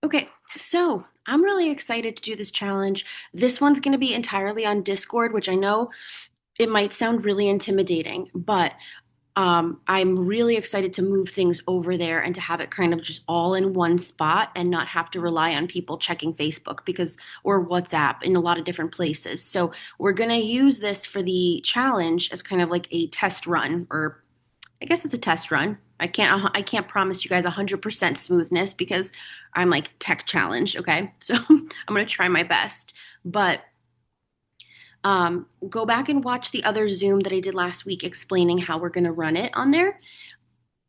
Okay, so I'm really excited to do this challenge. This one's going to be entirely on Discord, which I know it might sound really intimidating, but I'm really excited to move things over there and to have it kind of just all in one spot and not have to rely on people checking Facebook because or WhatsApp in a lot of different places. So we're going to use this for the challenge as kind of like a test run, or I guess it's a test run. I can't promise you guys 100% smoothness because I'm like tech challenged, okay? So I'm going to try my best. But go back and watch the other Zoom that I did last week explaining how we're going to run it on there.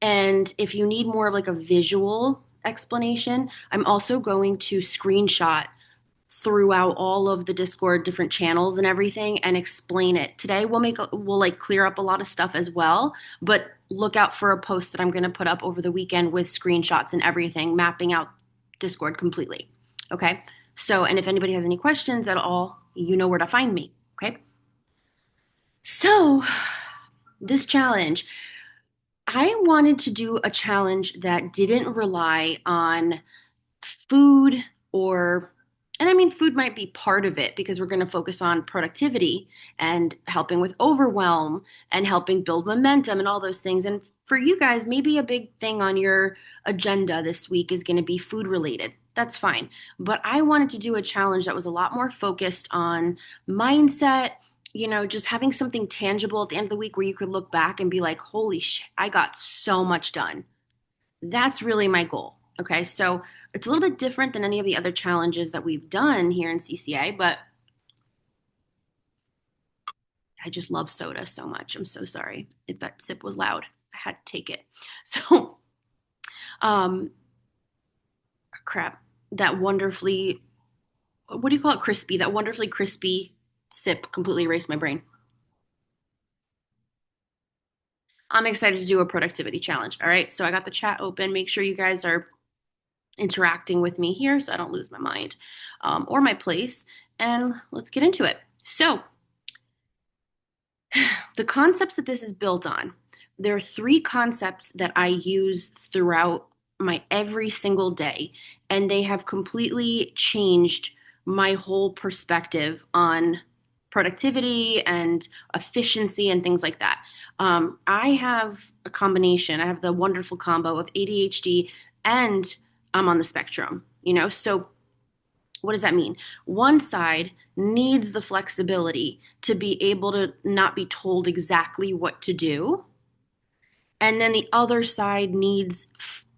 And if you need more of like a visual explanation, I'm also going to screenshot throughout all of the Discord different channels and everything and explain it. Today we'll like clear up a lot of stuff as well, but look out for a post that I'm going to put up over the weekend with screenshots and everything mapping out Discord completely. Okay? So, and if anybody has any questions at all, you know where to find me, okay? So, this challenge, I wanted to do a challenge that didn't rely on food or and I mean food might be part of it because we're going to focus on productivity and helping with overwhelm and helping build momentum and all those things. And for you guys, maybe a big thing on your agenda this week is going to be food related. That's fine. But I wanted to do a challenge that was a lot more focused on mindset, just having something tangible at the end of the week where you could look back and be like, holy shit, I got so much done. That's really my goal. Okay, so it's a little bit different than any of the other challenges that we've done here in CCA, but I just love soda so much. I'm so sorry if that sip was loud. I had to take it. So, um, crap, that wonderfully, what do you call it? Crispy, that wonderfully crispy sip completely erased my brain. I'm excited to do a productivity challenge. All right, so I got the chat open. Make sure you guys are interacting with me here so I don't lose my mind or my place. And let's get into it. So, the concepts that this is built on, there are three concepts that I use throughout my every single day, and they have completely changed my whole perspective on productivity and efficiency and things like that. I have a combination, I have the wonderful combo of ADHD and I'm on the spectrum, so what does that mean? One side needs the flexibility to be able to not be told exactly what to do. And then the other side needs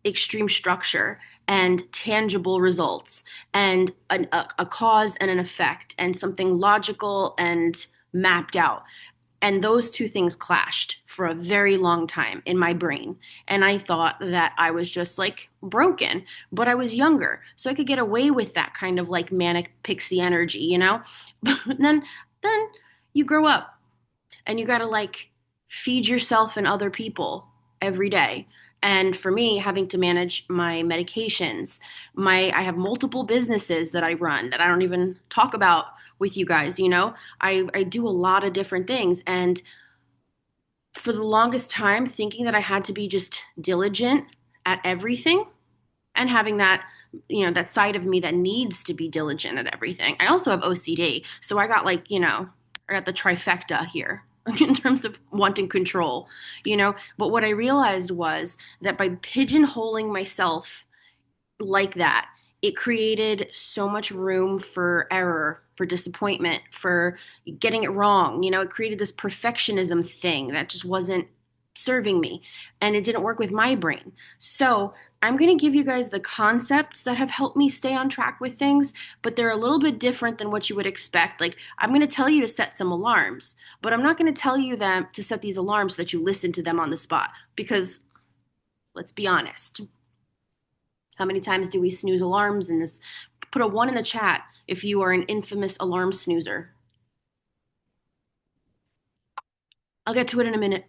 extreme structure and tangible results and a cause and an effect and something logical and mapped out. And those two things clashed for a very long time in my brain. And I thought that I was just like broken, but I was younger. So I could get away with that kind of like manic pixie energy. But then you grow up and you got to like feed yourself and other people every day. And for me, having to manage my medications, I have multiple businesses that I run that I don't even talk about with you guys. I do a lot of different things. And for the longest time, thinking that I had to be just diligent at everything and having that side of me that needs to be diligent at everything. I also have OCD. So I got I got the trifecta here in terms of wanting control. But what I realized was that by pigeonholing myself like that, it created so much room for error, for disappointment, for getting it wrong. It created this perfectionism thing that just wasn't serving me and it didn't work with my brain. So, I'm going to give you guys the concepts that have helped me stay on track with things, but they're a little bit different than what you would expect. Like, I'm going to tell you to set some alarms, but I'm not going to tell you them to set these alarms so that you listen to them on the spot because let's be honest, how many times do we snooze alarms in this? Put a one in the chat if you are an infamous alarm snoozer. I'll get to it in a minute.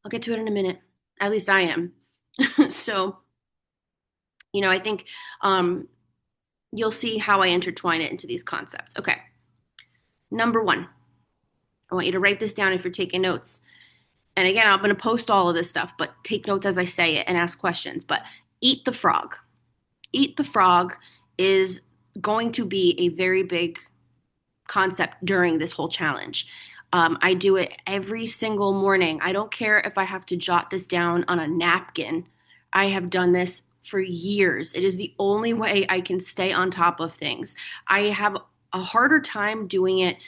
I'll get to it in a minute. At least I am. So, I think you'll see how I intertwine it into these concepts. Okay. Number one, I want you to write this down if you're taking notes. And again, I'm going to post all of this stuff, but take notes as I say it and ask questions. But eat the frog. Eat the frog is going to be a very big concept during this whole challenge. I do it every single morning. I don't care if I have to jot this down on a napkin. I have done this for years. It is the only way I can stay on top of things. I have a harder time doing it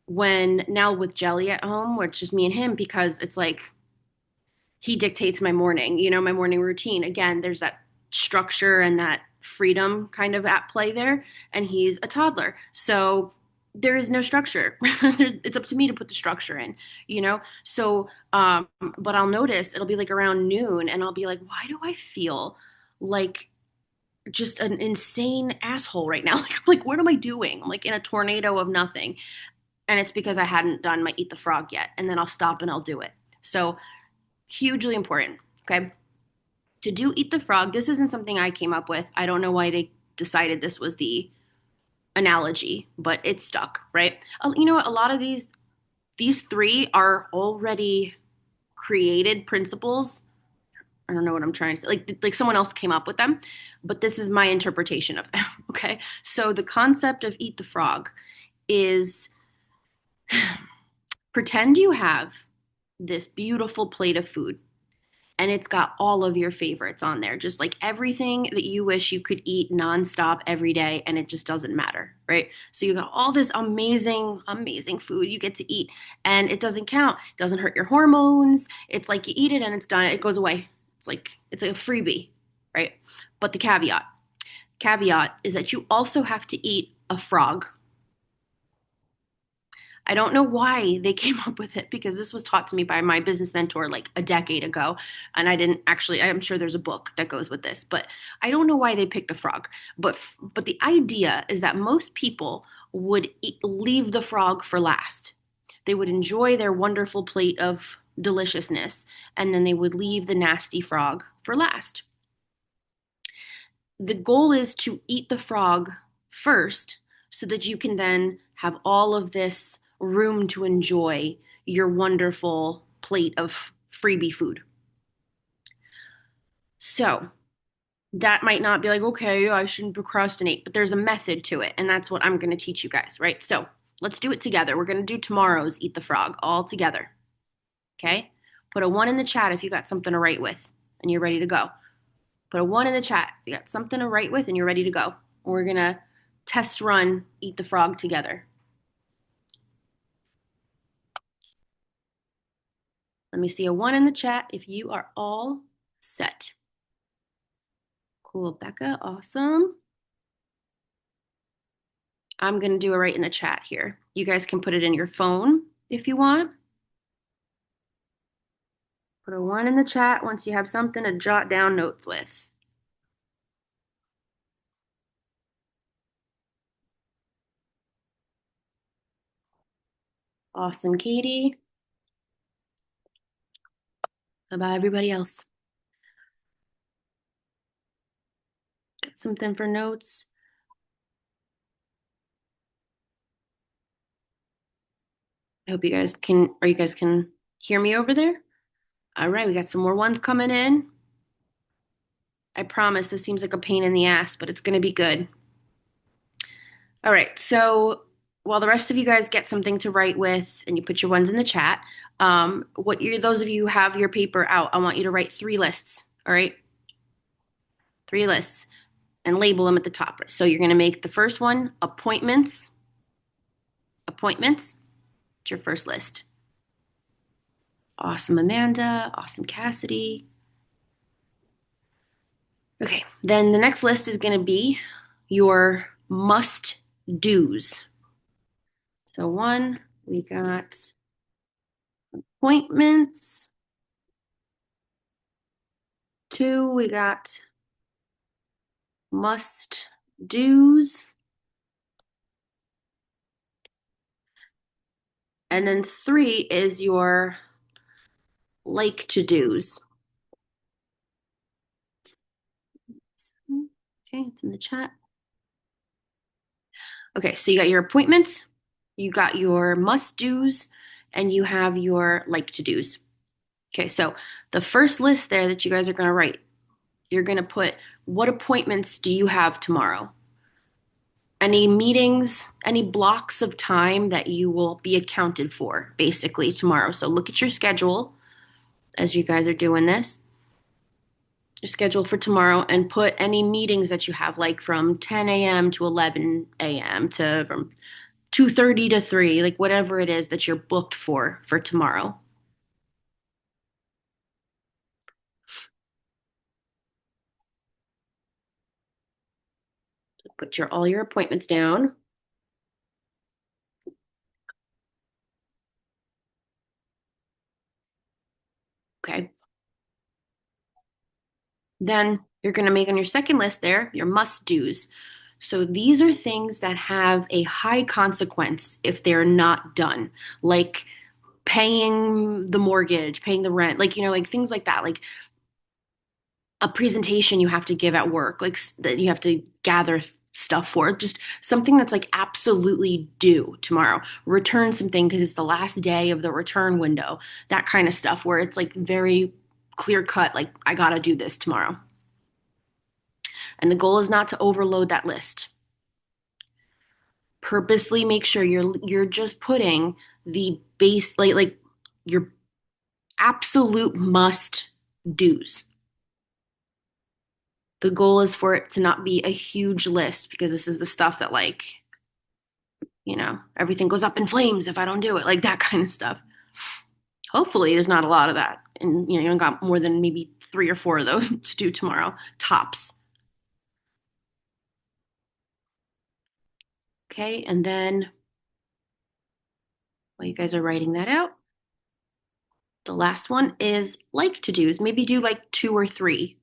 when now with Jelly at home, where it's just me and him, because it's like he dictates my morning, my morning routine. Again, there's that structure and that freedom kind of at play there. And he's a toddler. So there is no structure. It's up to me to put the structure in, you know? So, but I'll notice it'll be like around noon and I'll be like, why do I feel like just an insane asshole right now? Like, what am I doing? I'm like in a tornado of nothing. And it's because I hadn't done my Eat the Frog yet. And then I'll stop and I'll do it. So hugely important. Okay. To do Eat the Frog, this isn't something I came up with. I don't know why they decided this was the analogy, but it stuck, right? You know what? A lot of these three are already created principles. I don't know what I'm trying to say. Like someone else came up with them, but this is my interpretation of them. Okay. So the concept of Eat the Frog is pretend you have this beautiful plate of food and it's got all of your favorites on there, just like everything that you wish you could eat nonstop every day, and it just doesn't matter, right? So you got all this amazing, amazing food you get to eat, and it doesn't count. It doesn't hurt your hormones. It's like you eat it and it's done. It goes away. It's like a freebie, right? But the caveat is that you also have to eat a frog. I don't know why they came up with it because this was taught to me by my business mentor like a decade ago. And I didn't actually, I'm sure there's a book that goes with this, but I don't know why they picked the frog. But the idea is that most people would leave the frog for last. They would enjoy their wonderful plate of deliciousness and then they would leave the nasty frog for last. The goal is to eat the frog first so that you can then have all of this room to enjoy your wonderful plate of freebie food. So that might not be like, okay, I shouldn't procrastinate, but there's a method to it. And that's what I'm going to teach you guys, right? So let's do it together. We're going to do tomorrow's Eat the Frog all together. Okay? Put a one in the chat if you got something to write with and you're ready to go. Put a one in the chat if you got something to write with and you're ready to go. We're going to test run Eat the Frog together. Let me see a one in the chat if you are all set. Cool, Becca, awesome. I'm going to do it right in the chat here. You guys can put it in your phone if you want. Put a one in the chat once you have something to jot down notes with. Awesome, Katie. How about everybody else? Got something for notes? I hope you guys can hear me over there. All right, we got some more ones coming in. I promise this seems like a pain in the ass, but it's going to be good. All right, so while the rest of you guys get something to write with and you put your ones in the chat, those of you who have your paper out, I want you to write 3 lists, all right? 3 lists and label them at the top. So you're going to make the first one appointments. Appointments. It's your first list. Awesome, Amanda. Awesome, Cassidy. Okay, then the next list is going to be your must-dos. So 1, we got appointments. 2, we got must-dos. And then 3 is your like-to-dos. Okay, it's in the chat. Okay, so you got your appointments, you got your must-dos, and you have your like-to-dos. Okay, so the first list there that you guys are going to write, you're going to put what appointments do you have tomorrow? Any meetings, any blocks of time that you will be accounted for basically tomorrow. So look at your schedule as you guys are doing this, your schedule for tomorrow, and put any meetings that you have, like from 10 a.m. to 11 a.m. to from 2:30 to 3, like whatever it is that you're booked for tomorrow. Put your all your appointments down. Okay. Then you're going to make on your second list there your must do's. So these are things that have a high consequence if they're not done, like paying the mortgage, paying the rent, like, like things like that, like a presentation you have to give at work, like that you have to gather stuff for, just something that's like absolutely due tomorrow. Return something because it's the last day of the return window, that kind of stuff where it's like very clear cut, like I got to do this tomorrow. And the goal is not to overload that list. Purposely make sure you're just putting the base, like your absolute must do's. The goal is for it to not be a huge list because this is the stuff that, like, everything goes up in flames if I don't do it, like that kind of stuff. Hopefully there's not a lot of that. And you don't got more than maybe 3 or 4 of those to do tomorrow, tops. Okay, and then while you guys are writing that out, the last one is like to do's. Maybe do like 2 or 3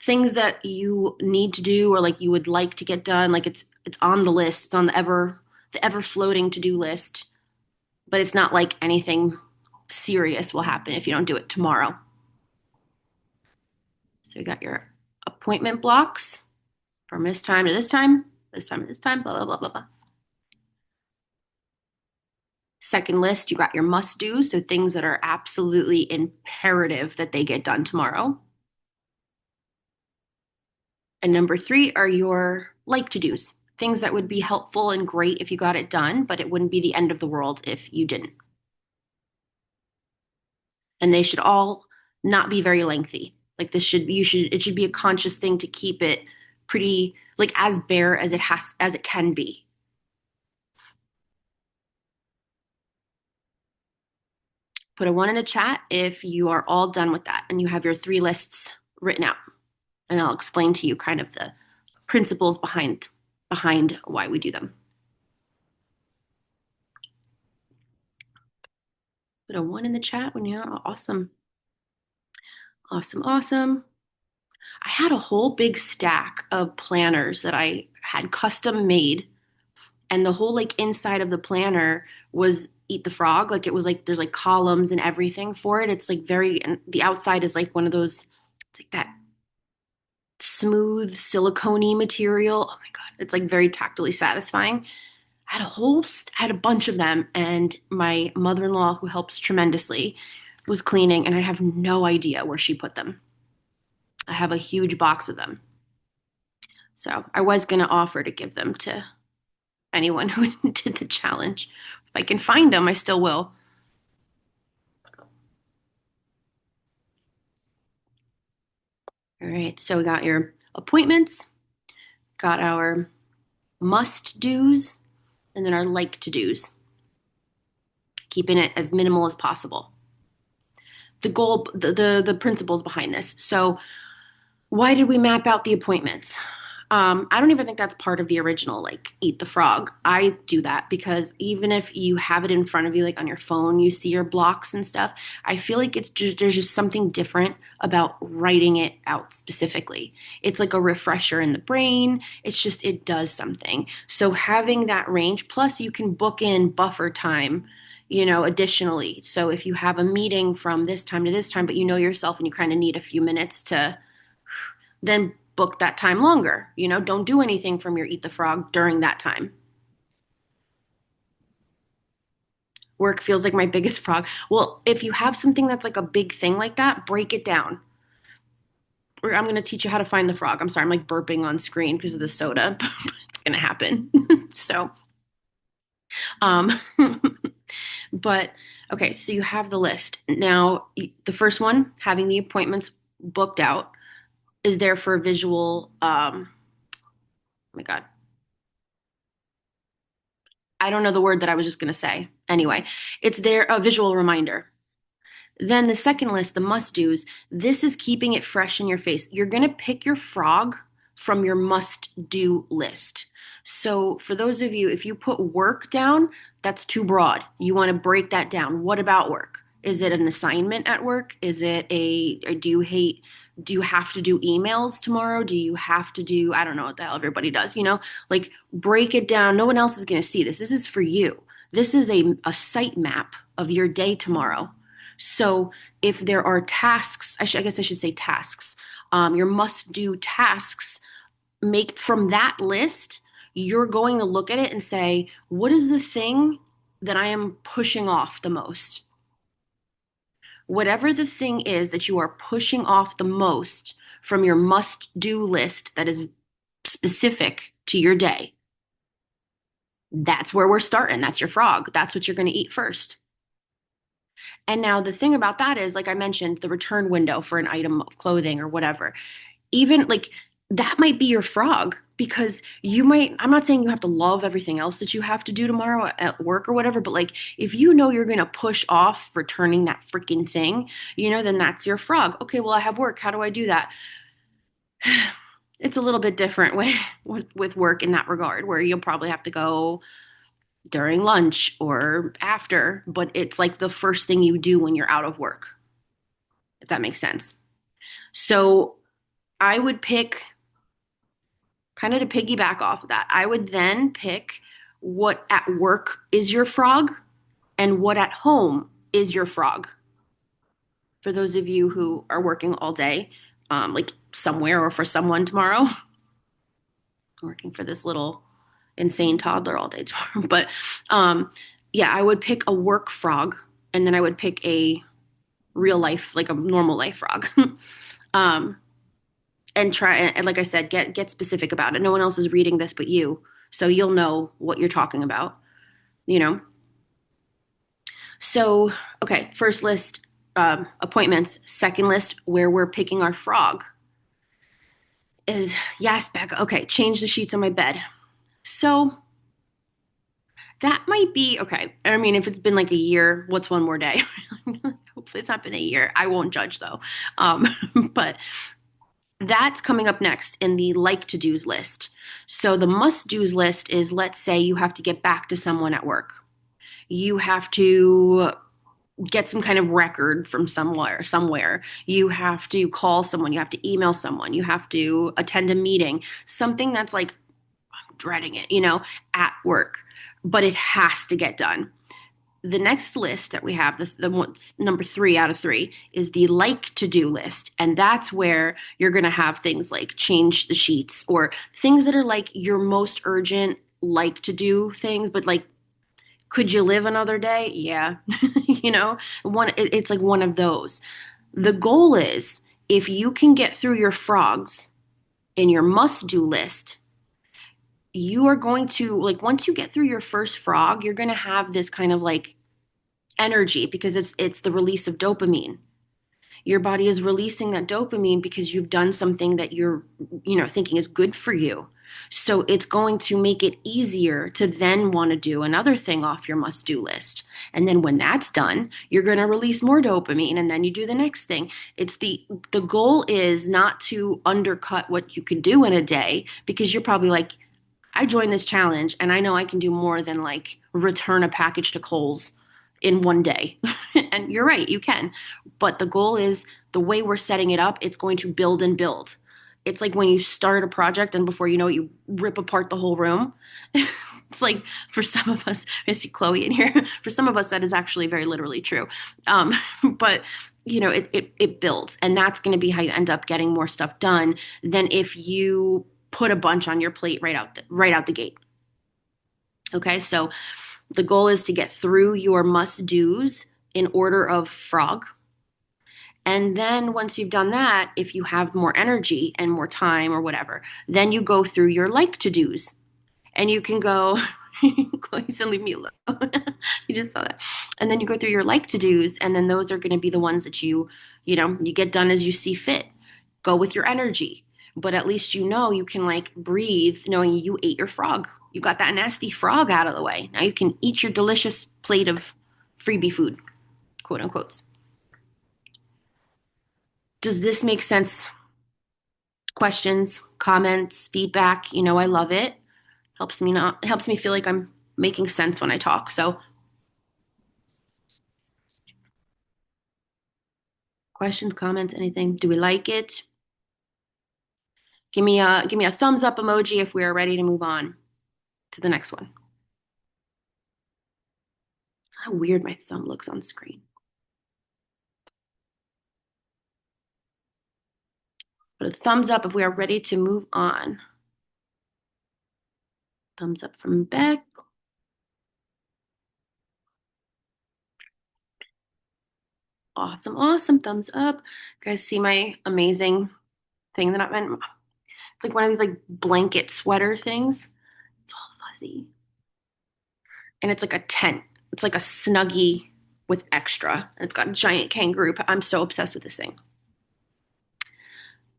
things that you need to do or like you would like to get done. Like it's on the list. It's on the ever floating to do list, but it's not like anything serious will happen if you don't do it tomorrow. So you got your appointment blocks from this time to this time, this time to this time, blah blah blah blah blah. Second list, you got your must do's, so things that are absolutely imperative that they get done tomorrow. And number 3 are your like to do's, things that would be helpful and great if you got it done, but it wouldn't be the end of the world if you didn't. And they should all not be very lengthy. Like it should be a conscious thing to keep it pretty, like as bare as it can be. Put a 1 in the chat if you are all done with that and you have your 3 lists written out. And I'll explain to you kind of the principles behind why we do them. Put a 1 in the chat when you're awesome. Awesome, awesome. I had a whole big stack of planners that I had custom made, and the whole like inside of the planner was Eat the Frog. Like it was like there's like columns and everything for it. It's like and the outside is like one of those, it's like that smooth silicone material. Oh my God. It's like very tactily satisfying. I had a bunch of them, and my mother-in-law, who helps tremendously, was cleaning, and I have no idea where she put them. I have a huge box of them. So I was going to offer to give them to anyone who did the challenge. If I can find them, I still will. All right, so we got your appointments, got our must do's, and then our like to do's, keeping it as minimal as possible. The goal, the principles behind this. So why did we map out the appointments? I don't even think that's part of the original, like Eat the Frog. I do that because even if you have it in front of you, like on your phone, you see your blocks and stuff. I feel like there's just something different about writing it out specifically. It's like a refresher in the brain. It does something. So having that range, plus you can book in buffer time, additionally. So if you have a meeting from this time to this time, but you know yourself and you kind of need a few minutes to then book that time longer. Don't do anything from your Eat the Frog during that time. Work feels like my biggest frog. Well, if you have something that's like a big thing like that, break it down. or I'm going to teach you how to find the frog. I'm sorry, I'm like burping on screen because of the soda. It's going to happen. So, um, but okay, so you have the list. Now, the first one, having the appointments booked out, is there for a visual, oh my God, I don't know the word that I was just going to say. Anyway, it's there, a visual reminder. Then the second list, the must do's, this is keeping it fresh in your face. You're going to pick your frog from your must do list. So, for those of you, if you put work down, that's too broad. You want to break that down. What about work? Is it an assignment at work? Is it or do you have to do emails tomorrow? Do you have to do, I don't know what the hell everybody does, like break it down. No one else is going to see this. This is for you. This is a site map of your day tomorrow. So if there are tasks, I guess I should say tasks, your must do tasks, make from that list, you're going to look at it and say, what is the thing that I am pushing off the most? Whatever the thing is that you are pushing off the most from your must do list that is specific to your day, that's where we're starting. That's your frog. That's what you're going to eat first. And now the thing about that is, like I mentioned, the return window for an item of clothing or whatever, even like that might be your frog because I'm not saying you have to love everything else that you have to do tomorrow at work or whatever, but like if you know you're going to push off returning that freaking thing, then that's your frog. Okay, well, I have work. How do I do that? It's a little bit different with work in that regard, where you'll probably have to go during lunch or after, but it's like the first thing you do when you're out of work, if that makes sense. So I would pick, kind of to piggyback off of that, I would then pick what at work is your frog and what at home is your frog. For those of you who are working all day, like somewhere or for someone tomorrow, working for this little insane toddler all day tomorrow. But yeah, I would pick a work frog and then I would pick a real life, like a normal life frog. um, and try and like I said, get specific about it. No one else is reading this but you, so you'll know what you're talking about, you know. So okay, first list, appointments. Second list, where we're picking our frog is, yes, Becca. Okay, change the sheets on my bed. So that might be okay. I mean, if it's been like a year, what's one more day? Hopefully, it's not been a year. I won't judge though. Um, but that's coming up next in the like to do's list. So the must do's list is, let's say you have to get back to someone at work. You have to get some kind of record from somewhere. You have to call someone, you have to email someone, you have to attend a meeting, something that's like, I'm dreading it, at work, but it has to get done. The next list that we have, the one, number 3 out of 3, is the like to do list. And that's where you're going to have things like change the sheets or things that are like your most urgent, like to do things, but like, could you live another day? Yeah. It's like one of those. The goal is, if you can get through your frogs in your must do list, you are going to, like, once you get through your first frog, you're going to have this kind of like energy because it's the release of dopamine. Your body is releasing that dopamine because you've done something that you're, thinking is good for you. So it's going to make it easier to then want to do another thing off your must do list. And then when that's done, you're going to release more dopamine and then you do the next thing. It's the goal is not to undercut what you can do in a day, because you're probably like, I joined this challenge and I know I can do more than like return a package to Kohl's in one day. And you're right, you can. But the goal is, the way we're setting it up, it's going to build and build. It's like when you start a project and before you know it, you rip apart the whole room. It's like, for some of us, I see Chloe in here. For some of us, that is actually very literally true. But it builds, and that's going to be how you end up getting more stuff done than if you put a bunch on your plate right out the gate. Okay, so the goal is to get through your must do's in order of frog. And then once you've done that, if you have more energy and more time or whatever, then you go through your like to do's and you can go, Chloe said, leave me alone. You just saw that. And then you go through your like to do's, and then those are going to be the ones that you get done as you see fit. Go with your energy. But at least you know you can like breathe knowing you ate your frog. You got that nasty frog out of the way. Now you can eat your delicious plate of freebie food, quote unquote. Does this make sense? Questions, comments, feedback, I love it. Helps me feel like I'm making sense when I talk. So, questions, comments, anything? Do we like it? Give me a thumbs up emoji if we are ready to move on to the next one. How weird my thumb looks on screen. But a thumbs up if we are ready to move on. Thumbs up from Beck. Awesome, awesome. Thumbs up. You guys see my amazing thing that I'm in? It's like one of these like blanket sweater things. It's all fuzzy. And it's like a tent. It's like a snuggie with extra. And it's got a giant kangaroo. I'm so obsessed with this thing.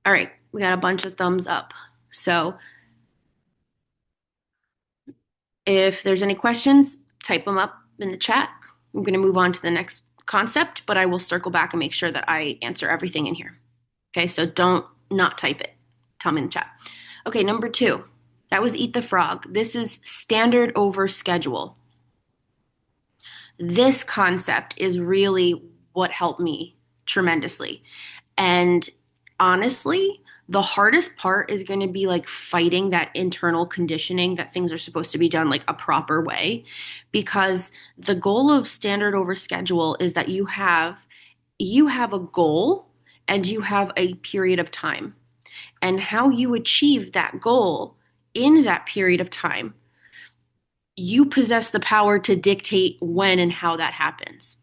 All right, we got a bunch of thumbs up. So if there's any questions, type them up in the chat. I'm going to move on to the next concept, but I will circle back and make sure that I answer everything in here. Okay, so don't not type it. Tell me in the chat. Okay, number 2. That was eat the frog. This is standard over schedule. This concept is really what helped me tremendously. And honestly, the hardest part is going to be like fighting that internal conditioning that things are supposed to be done like a proper way, because the goal of standard over schedule is that you have a goal and you have a period of time, and how you achieve that goal in that period of time, you possess the power to dictate when and how that happens.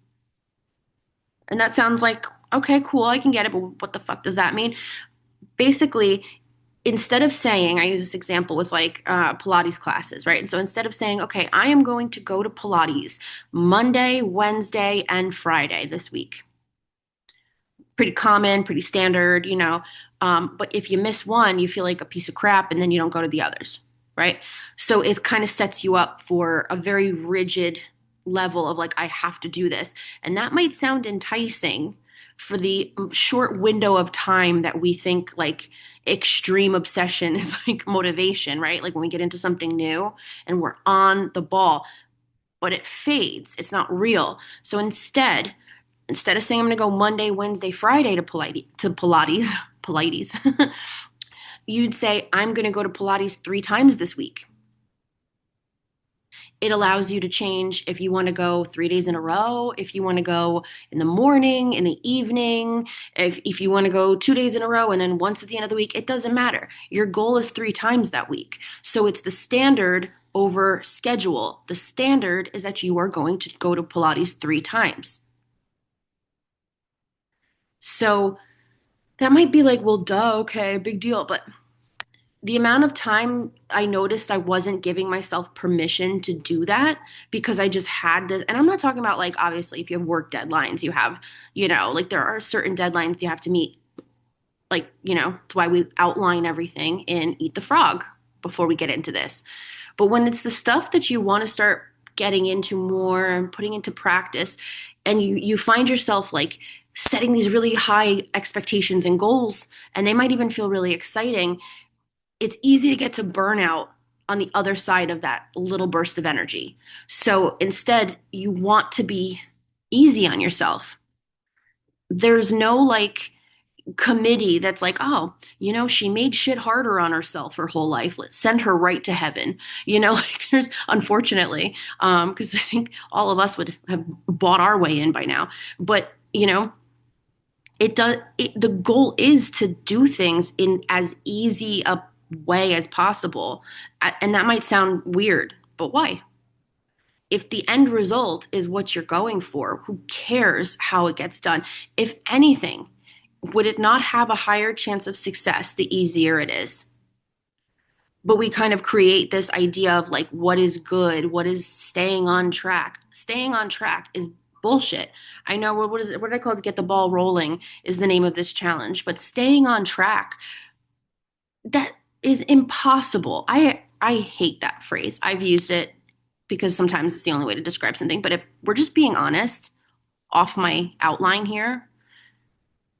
And that sounds like, okay, cool, I can get it, but what the fuck does that mean? Basically, instead of saying, I use this example with like Pilates classes, right? And so instead of saying, okay, I am going to go to Pilates Monday, Wednesday, and Friday this week. Pretty common, pretty standard. But if you miss one, you feel like a piece of crap and then you don't go to the others, right? So it kind of sets you up for a very rigid level of like, I have to do this. And that might sound enticing for the short window of time that we think like extreme obsession is like motivation, right? Like when we get into something new and we're on the ball, but it fades. It's not real. So instead of saying I'm going to go Monday, Wednesday, Friday to Pilates, you'd say I'm going to go to Pilates 3 times this week. It allows you to change if you want to go 3 days in a row, if you want to go in the morning, in the evening, if you want to go 2 days in a row and then once at the end of the week. It doesn't matter. Your goal is 3 times that week. So it's the standard over schedule. The standard is that you are going to go to Pilates 3 times. So that might be like, well, duh, okay, big deal. But the amount of time I noticed I wasn't giving myself permission to do that because I just had this. And I'm not talking about like, obviously, if you have work deadlines, you have, like there are certain deadlines you have to meet. Like, it's why we outline everything in Eat the Frog before we get into this. But when it's the stuff that you want to start getting into more and putting into practice, and you find yourself like setting these really high expectations and goals, and they might even feel really exciting, it's easy to get to burnout on the other side of that little burst of energy. So instead, you want to be easy on yourself. There's no like committee that's like, oh, she made shit harder on herself her whole life. Let's send her right to heaven. Like there's unfortunately, because I think all of us would have bought our way in by now. But the goal is to do things in as easy a way as possible. And that might sound weird, but why? if the end result is what you're going for, who cares how it gets done? If anything, would it not have a higher chance of success the easier it is? But we kind of create this idea of like what is good, what is staying on track. Staying on track is bullshit. I know what is it? What did I call it? Get the ball rolling is the name of this challenge. But staying on track, that is impossible. I hate that phrase. I've used it because sometimes it's the only way to describe something. But if we're just being honest, off my outline here,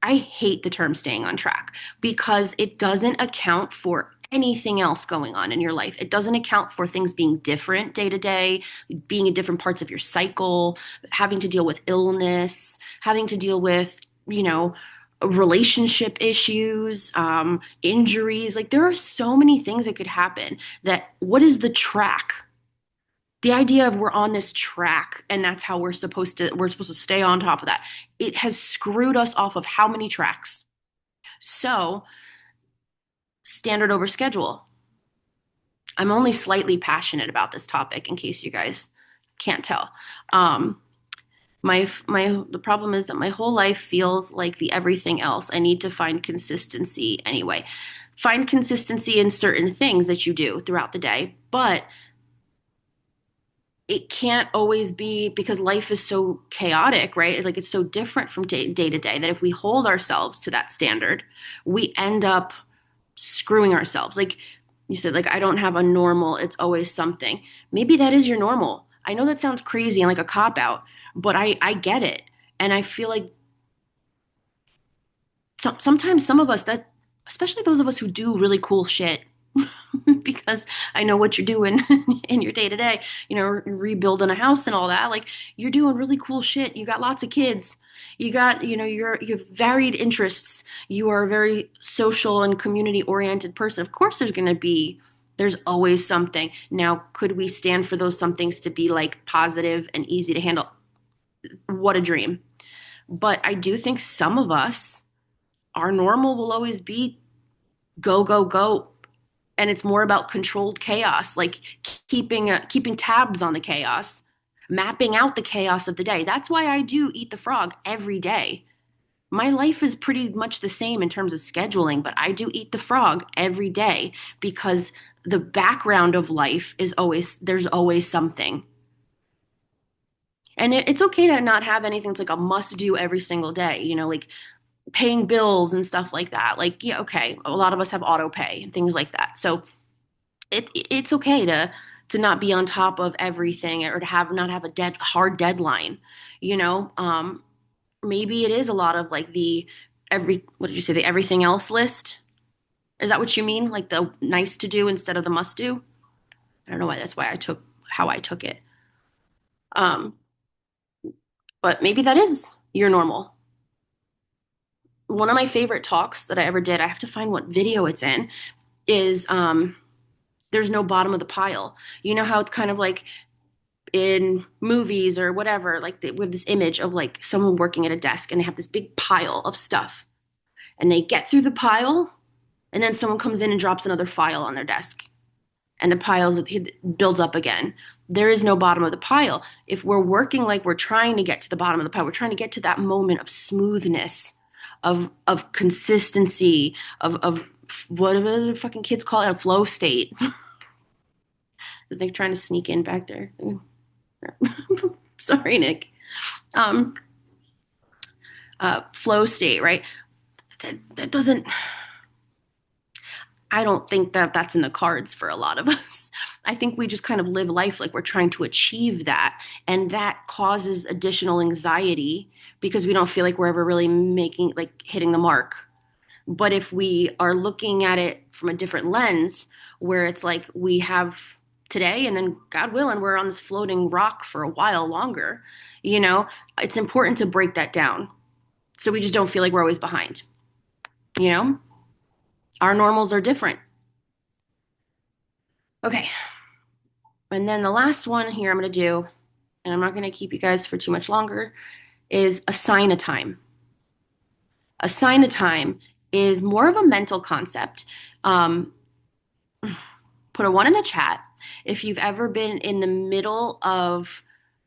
I hate the term staying on track because it doesn't account for anything else going on in your life. It doesn't account for things being different day to day, being in different parts of your cycle, having to deal with illness, having to deal with, relationship issues, injuries. Like there are so many things that could happen that what is the track? The idea of we're on this track and that's how we're supposed to stay on top of that. It has screwed us off of how many tracks? So, standard over schedule. I'm only slightly passionate about this topic in case you guys can't tell. Um, the problem is that my whole life feels like the everything else. I need to find consistency anyway. Find consistency in certain things that you do throughout the day, but it can't always be because life is so chaotic, right? Like it's so different from day to day that if we hold ourselves to that standard, we end up screwing ourselves. Like you said, like I don't have a normal, it's always something. Maybe that is your normal. I know that sounds crazy and like a cop out, but I get it. And I feel like sometimes some of us that, especially those of us who do really cool shit, because I know what you're doing in your day to day, rebuilding a house and all that. Like you're doing really cool shit. You got lots of kids. You got, you have varied interests. You are a very social and community oriented person. Of course, there's always something. Now, could we stand for those somethings to be like positive and easy to handle? What a dream. But I do think some of us, our normal will always be go, go, go. And it's more about controlled chaos, like keeping tabs on the chaos, mapping out the chaos of the day. That's why I do eat the frog every day. My life is pretty much the same in terms of scheduling, but I do eat the frog every day because the background of life is always there's always something. And it's okay to not have anything that's like a must do every single day, like paying bills and stuff like that. Like, yeah, okay, a lot of us have auto pay and things like that. So it's okay to not be on top of everything or to have not have a hard deadline, you know. Maybe it is a lot of like the every what did you say, the everything else list? Is that what you mean? Like the nice to do instead of the must do? I don't know why that's why I took how I took it. Um, but maybe that is your normal. One of my favorite talks that I ever did, I have to find what video it's in, is there's no bottom of the pile. You know how it's kind of like in movies or whatever, like with this image of like someone working at a desk and they have this big pile of stuff and they get through the pile and then someone comes in and drops another file on their desk and the pile builds up again. There is no bottom of the pile. If we're working like we're trying to get to the bottom of the pile, we're trying to get to that moment of smoothness, of consistency, of whatever the fucking kids call it, a flow state. Is Nick trying to sneak in back there? Sorry, Nick. Um, Flow state, right? That doesn't. I don't think that that's in the cards for a lot of us. I think we just kind of live life like we're trying to achieve that, and that causes additional anxiety because we don't feel like we're ever really making like hitting the mark. But if we are looking at it from a different lens, where it's like we have today and then God willing, we're on this floating rock for a while longer, it's important to break that down so we just don't feel like we're always behind. You know, our normals are different. Okay. And then the last one here I'm going to do, and I'm not going to keep you guys for too much longer, is assign a time. Assign a time is more of a mental concept. Put a one in the chat If you've ever been in the middle of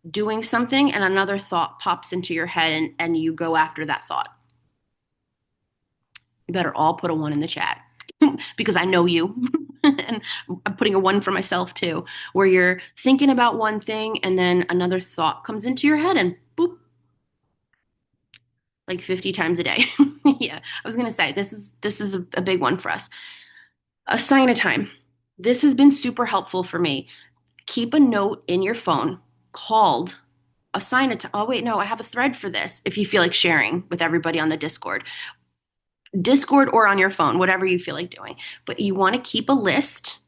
doing something and another thought pops into your head and you go after that thought, you better all put a one in the chat because I know you. And I'm putting a one for myself too, where you're thinking about one thing and then another thought comes into your head and boop, like 50 times a day. Yeah, I was gonna say this is a big one for us. Assign a time. This has been super helpful for me. Keep a note in your phone called assign it to, oh wait, no, I have a thread for this if you feel like sharing with everybody on the Discord or on your phone, whatever you feel like doing. But you want to keep a list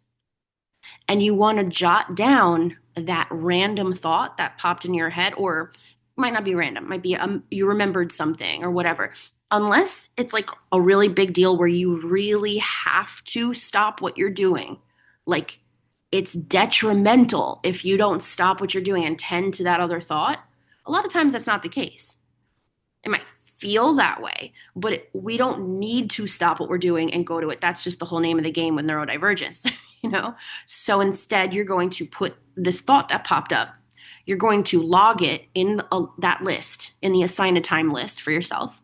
and you want to jot down that random thought that popped in your head, or might not be random, might be you remembered something or whatever. Unless it's like a really big deal where you really have to stop what you're doing. Like it's detrimental if you don't stop what you're doing and tend to that other thought. A lot of times that's not the case. It might feel that way, but we don't need to stop what we're doing and go to it. That's just the whole name of the game with neurodivergence, you know? So instead, you're going to put this thought that popped up, you're going to log it in that list, in the assign a time list for yourself.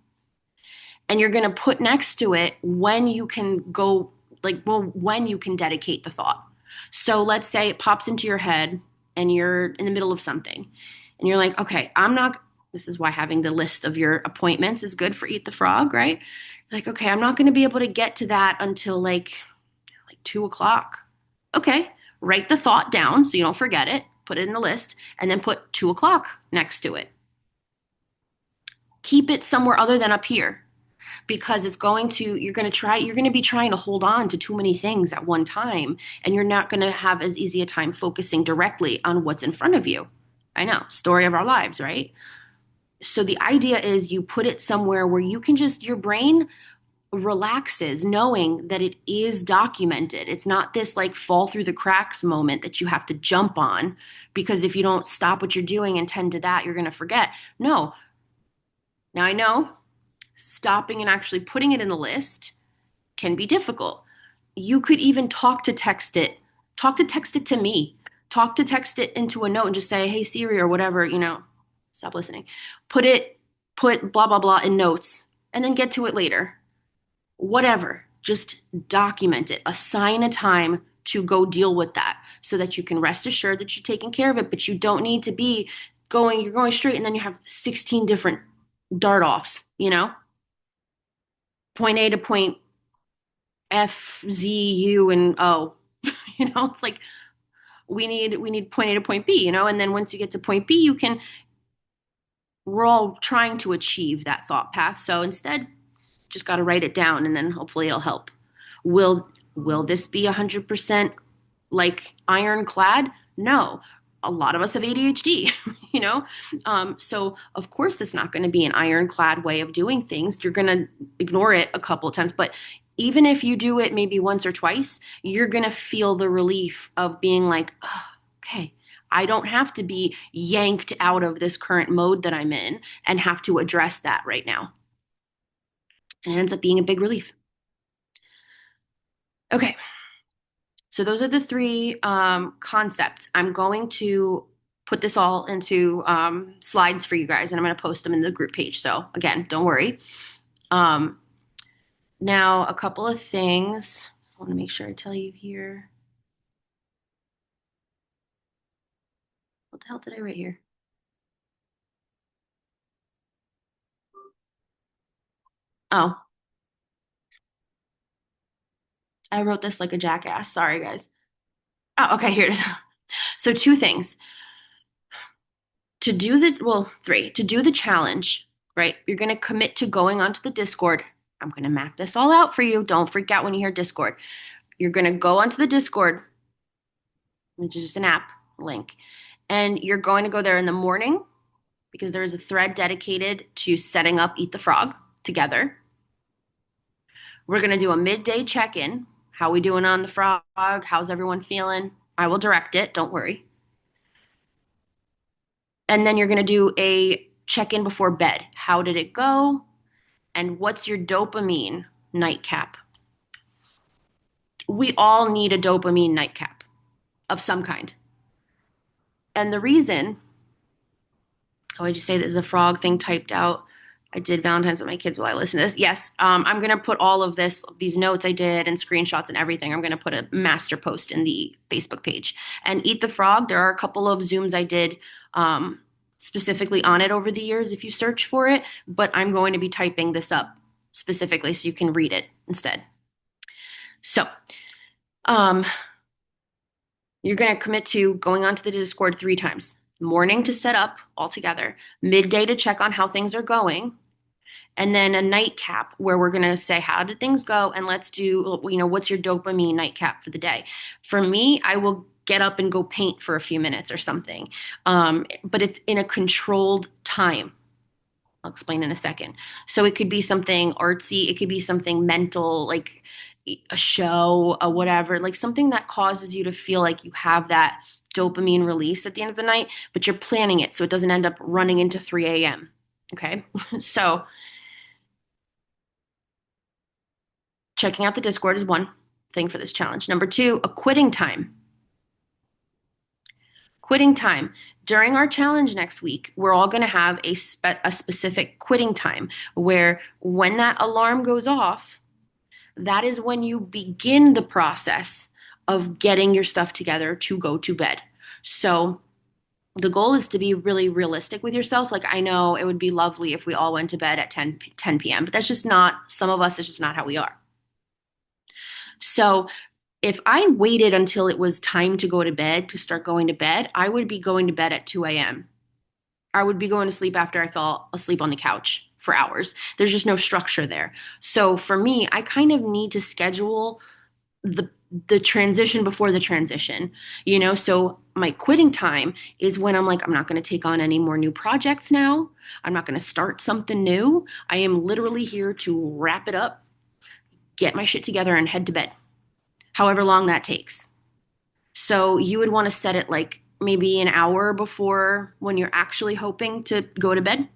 And you're going to put next to it when you can go, like, well, when you can dedicate the thought. So let's say it pops into your head and you're in the middle of something and you're like, okay, I'm not, this is why having the list of your appointments is good for Eat the Frog, right? Like, okay, I'm not going to be able to get to that until like 2 o'clock. Okay, write the thought down so you don't forget it, put it in the list, and then put 2 o'clock next to it. Keep it somewhere other than up here because you're going to be trying to hold on to too many things at one time and you're not going to have as easy a time focusing directly on what's in front of you. I know, story of our lives, right? So the idea is you put it somewhere where you can just, your brain relaxes knowing that it is documented. It's not this like fall through the cracks moment that you have to jump on because if you don't stop what you're doing and tend to that, you're going to forget. No. Now I know stopping and actually putting it in the list can be difficult. You could even talk to text it to me, talk to text it into a note and just say, hey Siri or whatever, stop listening. Put blah, blah, blah in notes and then get to it later. Whatever, just document it. Assign a time to go deal with that so that you can rest assured that you're taking care of it, but you don't need to be you're going straight and then you have 16 different dart offs, point A to point F, Z, U, and O. It's like we need point A to point B, and then once you get to point B, we're all trying to achieve that thought path. So instead, just got to write it down and then hopefully it'll help. Will this be 100% like ironclad? No. A lot of us have ADHD, so of course it's not going to be an ironclad way of doing things. You're going to ignore it a couple of times, but even if you do it maybe once or twice, you're going to feel the relief of being like, oh, okay, I don't have to be yanked out of this current mode that I'm in and have to address that right now. And it ends up being a big relief. Okay, so those are the three concepts. I'm going to put this all into slides for you guys, and I'm going to post them in the group page. So again, don't worry. Now, a couple of things I want to make sure I tell you here. What the hell did I write here? Oh, I wrote this like a jackass. Sorry, guys. Oh, okay, here it is. So two things. Three. To do the challenge, right? You're going to commit to going onto the Discord. I'm going to map this all out for you. Don't freak out when you hear Discord. You're going to go onto the Discord, which is just an app link, and you're going to go there in the morning because there is a thread dedicated to setting up Eat the Frog together. We're going to do a midday check-in. How we doing on the frog? How's everyone feeling? I will direct it. Don't worry. And then you're going to do a check-in before bed. How did it go? And what's your dopamine nightcap? We all need a dopamine nightcap. of some kind. And the reason, oh, I just say there's a frog thing typed out. I did Valentine's with my kids while I listen to this. Yes, I'm gonna put all of these notes I did and screenshots and everything. I'm gonna put a master post in the Facebook page. And Eat the Frog, there are a couple of Zooms I did um, specifically on it over the years if you search for it, but I'm going to be typing this up specifically so you can read it instead. So, um, you're going to commit to going onto the Discord 3 times. Morning to set up all together, midday to check on how things are going, and then a nightcap where we're going to say, how did things go? And let's do, what's your dopamine nightcap for the day? For me, I will get up and go paint for a few minutes or something. But it's in a controlled time. I'll explain in a second. So it could be something artsy, it could be something mental, like a show, a whatever, like something that causes you to feel like you have that dopamine release at the end of the night, but you're planning it so it doesn't end up running into 3 a.m. Okay. So checking out the Discord is one thing for this challenge. Number two, a quitting time. Quitting time. During our challenge next week, we're all going to have a specific quitting time where when that alarm goes off, that is when you begin the process of getting your stuff together to go to bed. So the goal is to be really realistic with yourself. Like, I know it would be lovely if we all went to bed at 10 p.m., but that's just not, some of us, it's just not how we are. So if I waited until it was time to go to bed to start going to bed, I would be going to bed at 2 a.m. I would be going to sleep after I fell asleep on the couch for hours. There's just no structure there. So for me, I kind of need to schedule the transition before the transition, So my quitting time is when I'm like, I'm not going to take on any more new projects now. I'm not going to start something new. I am literally here to wrap it up, get my shit together, and head to bed, however long that takes. So you would want to set it like maybe an hour before when you're actually hoping to go to bed.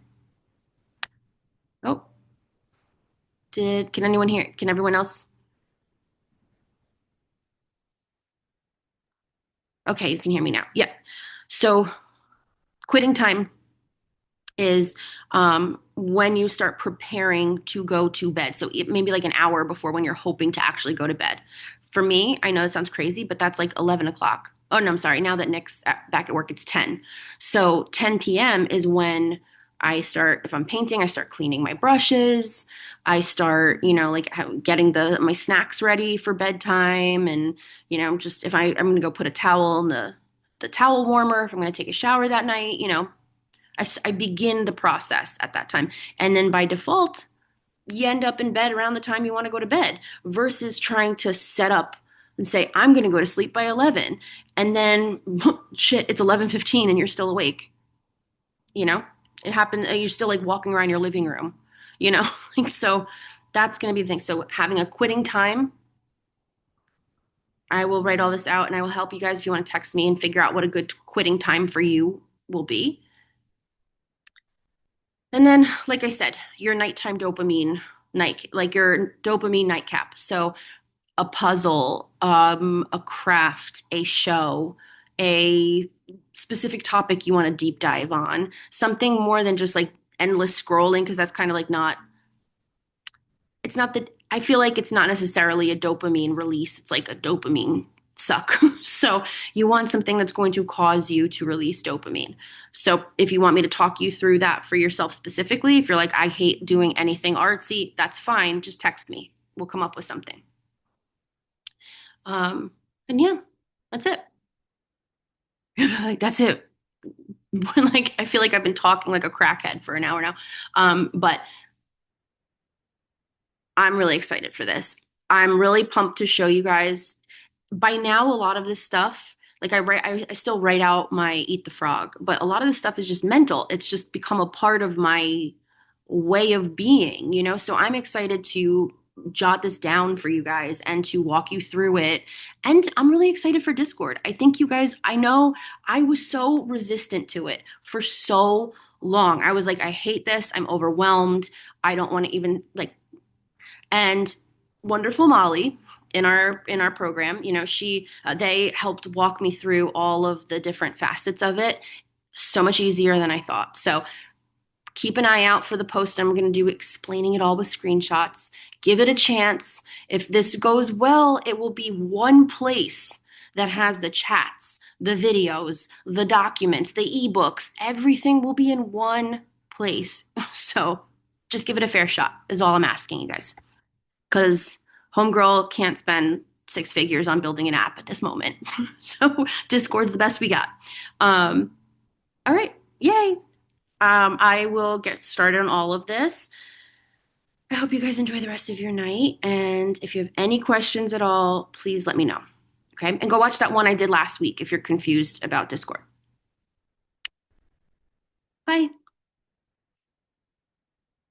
Oh, can anyone hear? Can everyone else? Okay, you can hear me now. Yeah. So quitting time is when you start preparing to go to bed. So maybe like an hour before when you're hoping to actually go to bed. For me, I know it sounds crazy, but that's like 11 o'clock. Oh, no, I'm sorry. Now that Nick's back at work, it's 10. So 10 p.m. is when I start, if I'm painting, I start cleaning my brushes. I start, like getting my snacks ready for bedtime. And, just if I'm going to go put a towel in the towel warmer, if I'm going to take a shower that night, I begin the process at that time. And then by default, you end up in bed around the time you want to go to bed versus trying to set up and say, I'm going to go to sleep by 11. And then, shit, it's 11:15 and you're still awake. It happened. You're still like walking around your living room, like, so that's going to be the thing. So having a quitting time, I will write all this out and I will help you guys if you want to text me and figure out what a good quitting time for you will be. And then, like I said, your nighttime dopamine night, like your dopamine nightcap. So a puzzle, a craft, a show, a specific topic you want to deep dive on, something more than just like endless scrolling, because that's kind of like not, it's not that, I feel like it's not necessarily a dopamine release. It's like a dopamine suck. So you want something that's going to cause you to release dopamine. So if you want me to talk you through that for yourself specifically, if you're like, I hate doing anything artsy, that's fine. Just text me. We'll come up with something. And yeah, that's it. Like, that's it. Like, I feel like I've been talking like a crackhead for an hour now. But I'm really excited for this. I'm really pumped to show you guys. By now, a lot of this stuff, like I still write out my Eat the Frog, but a lot of this stuff is just mental. It's just become a part of my way of being, So I'm excited to jot this down for you guys and to walk you through it. And I'm really excited for Discord. I think you guys, I know I was so resistant to it for so long. I was like, I hate this. I'm overwhelmed. I don't want to even like, and wonderful Molly in our program. They helped walk me through all of the different facets of it. So much easier than I thought. So keep an eye out for the post I'm going to do explaining it all with screenshots. Give it a chance. If this goes well, it will be one place that has the chats, the videos, the documents, the ebooks. Everything will be in one place. So just give it a fair shot, is all I'm asking you guys. Because Homegirl can't spend six figures on building an app at this moment. So Discord's the best we got. Um, all right. Yay. I will get started on all of this. I hope you guys enjoy the rest of your night. And if you have any questions at all, please let me know. Okay. And go watch that one I did last week if you're confused about Discord. Bye.